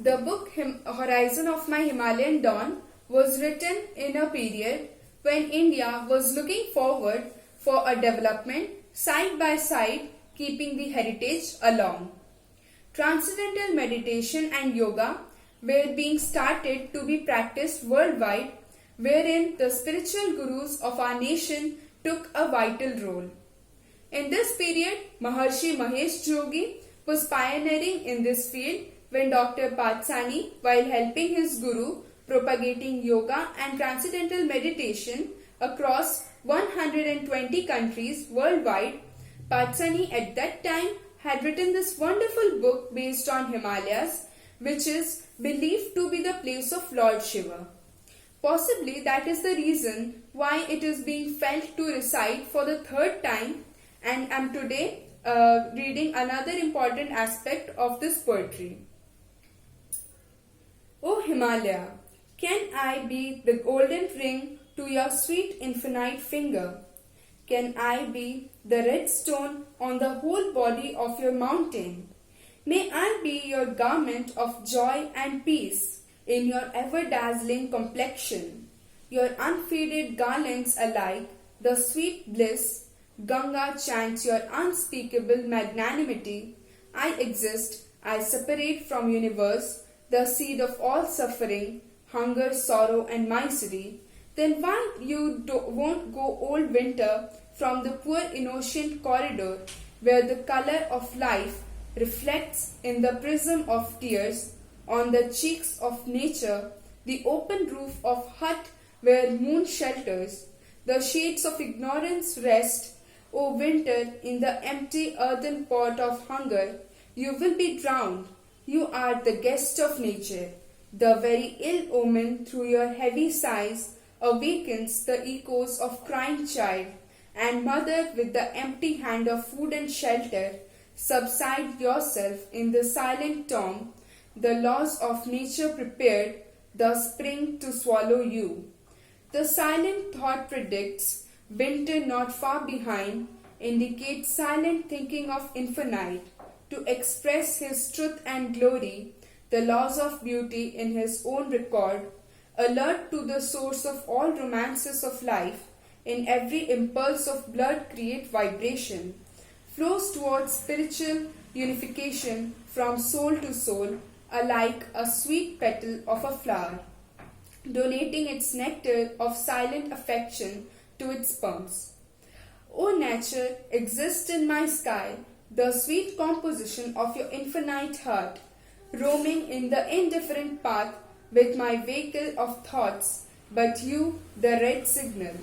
The book Horizon of My Himalayan Dawn was written in a period when India was looking forward for a development side by side, keeping the heritage along. Transcendental meditation and yoga were being started to be practiced worldwide, wherein the spiritual gurus of our nation took a vital role. In this period, Maharshi Mahesh Yogi was pioneering in this field when Dr. Patsani, while helping his guru propagating yoga and transcendental meditation across 120 countries worldwide, Patsani at that time had written this wonderful book based on Himalayas, which is believed to be the place of Lord Shiva. Possibly that is the reason why it is being felt to recite for the third time, and am today reading another important aspect of this poetry. O Himalaya, can I be the golden ring to your sweet infinite finger? Can I be the red stone on the whole body of your mountain? May I be your garment of joy and peace in your ever-dazzling complexion, your unfaded garlands alike, the sweet bliss. Ganga chants your unspeakable magnanimity. I exist, I separate from universe, the seed of all suffering, hunger, sorrow and misery. Then why you won't go old winter from the poor innocent corridor where the color of life reflects in the prism of tears on the cheeks of nature, the open roof of hut where moon shelters, the shades of ignorance rest. O winter, in the empty earthen pot of hunger, you will be drowned. You are the guest of nature. The very ill omen through your heavy sighs awakens the echoes of crying child, and mother with the empty hand of food and shelter, subside yourself in the silent tomb. The laws of nature prepared the spring to swallow you. The silent thought predicts winter not far behind, indicates silent thinking of infinite, to express his truth and glory, the laws of beauty in his own record, alert to the source of all romances of life, in every impulse of blood create vibration, flows towards spiritual unification from soul to soul, alike a sweet petal of a flower, donating its nectar of silent affection to its palms. O nature, exist in my sky, the sweet composition of your infinite heart, roaming in the indifferent path with my vehicle of thoughts, but you, the red signal.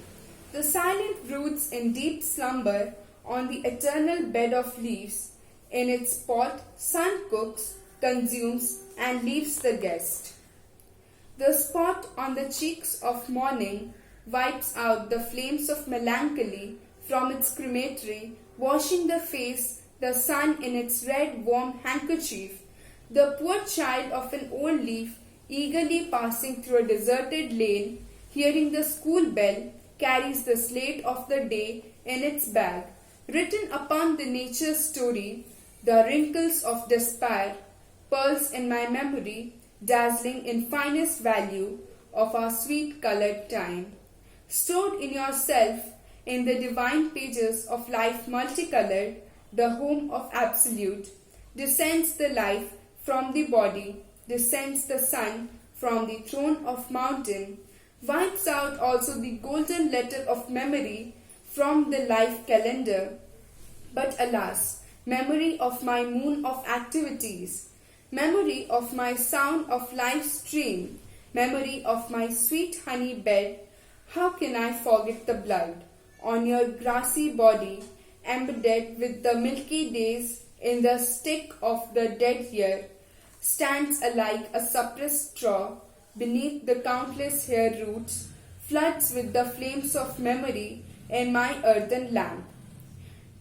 The silent broods in deep slumber on the eternal bed of leaves. In its pot, sun cooks, consumes, and leaves the guest. The spot on the cheeks of morning wipes out the flames of melancholy from its crematory, washing the face, the sun in its red warm handkerchief. The poor child of an old leaf, eagerly passing through a deserted lane, hearing the school bell, carries the slate of the day in its bag, written upon the nature story, the wrinkles of despair, pearls in my memory, dazzling in finest value of our sweet colored time. Stored in yourself, in the divine pages of life multicolored, the home of absolute, descends the life from the body, descends the sun from the throne of mountain, wipes out also the golden letter of memory from the life calendar. But alas, memory of my moon of activities, memory of my sound of life's stream, memory of my sweet honey bed, how can I forget the blood on your grassy body, embedded with the milky days in the stick of the dead year, stands alike a suppressed straw beneath the countless hair roots, floods with the flames of memory in my earthen lamp.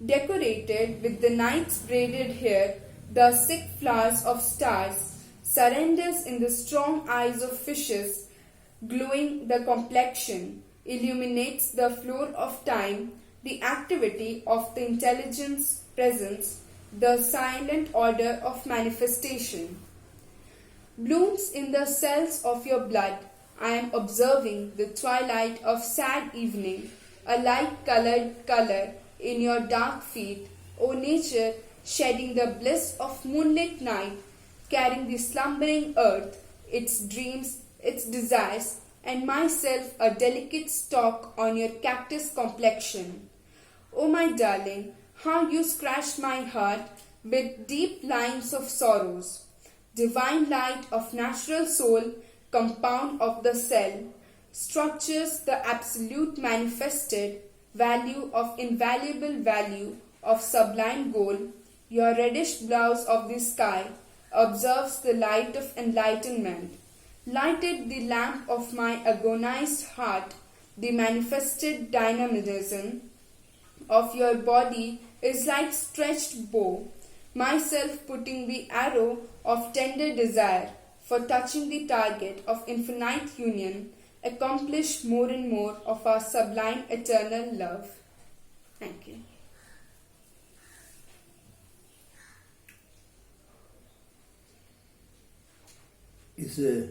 Decorated with the night's braided hair, the sick flowers of stars, surrenders in the strong eyes of fishes, glowing the complexion, illuminates the floor of time, the activity of the intelligence presence, the silent order of manifestation. blooms in the cells of your blood. I am observing the twilight of sad evening, a light-colored color in your dark feet, O nature, shedding the bliss of moonlit night, carrying the slumbering earth, its dreams, its desires, and myself a delicate stalk on your cactus complexion. O my darling, how you scratched my heart with deep lines of sorrows. Divine light of natural soul, compound of the cell, structures the absolute manifested value of invaluable value of sublime goal, your reddish blouse of the sky observes the light of enlightenment, lighted the lamp of my agonized heart, the manifested dynamism of your body is like stretched bow, myself putting the arrow of tender desire for touching the target of infinite union, accomplish more and more of our sublime eternal love. Thank you. It's a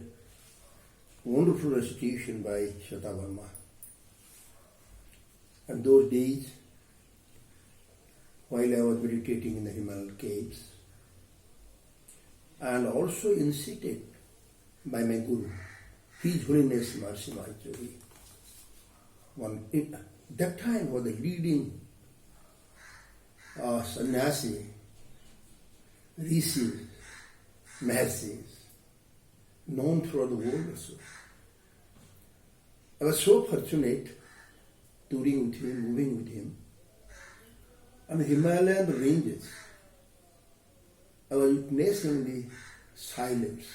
wonderful recitation by Shweta Verma. And those days, while I was meditating in the Himalayan caves, and also incited by my Guru, His Holiness Maharishi Mahesh Yogi. That time was the leading sannyasi, rishis, maharshis, known throughout the world also. I was so fortunate touring with him, moving with him. On the Himalayan ranges, I was witnessing the silence,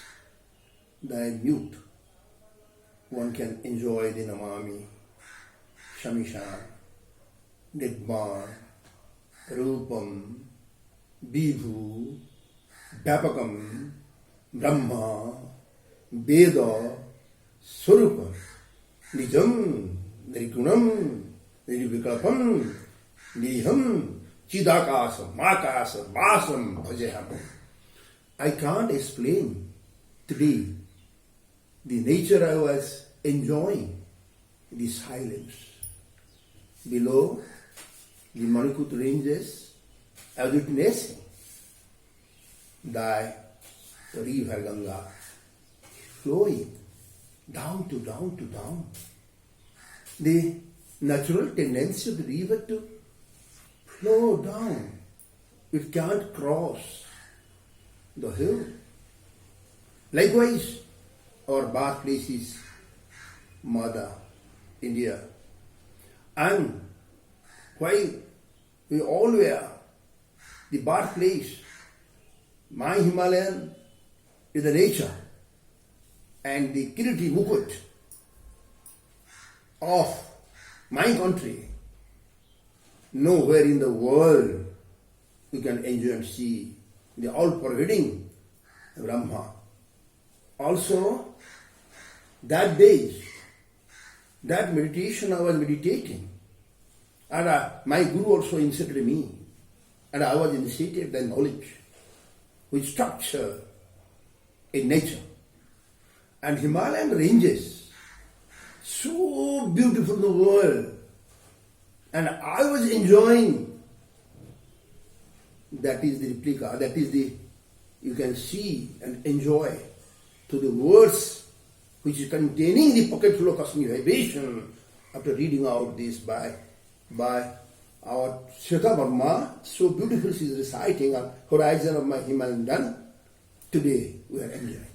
the mute. One can enjoy the Namami, Shamishan, Nidman, Rupam, Vibhu, Vyapakam, Brahma, Veda, Swarupa, Nijam, Nirigunam, Nirivikalpam, Niham, Chidakasam, Makasam, Vasam, Bhajeham. I can't explain today the nature I was enjoying, the silence. Below the Maniput ranges, I was witnessing the river Ganga flowing down to down. The natural tendency of the river to flow down. It can't cross the hill. Likewise, our birthplace is Mother, India. And while we all were the birthplace, my Himalayan is the nature, and the Kirti Mukut of my country, nowhere in the world you can enjoy and see the all-pervading Brahma. Also, that day, that meditation I was meditating, and my Guru also initiated me, and I was initiated the knowledge with structure in nature. And Himalayan ranges, so beautiful in the world, and I was enjoying. That is the replica, that is the, you can see and enjoy to the words which is containing the pocket full of cosmic vibration after reading out this by our Shweta Verma. So beautiful she is reciting on horizon of my Himalayan done. Today we are enjoying.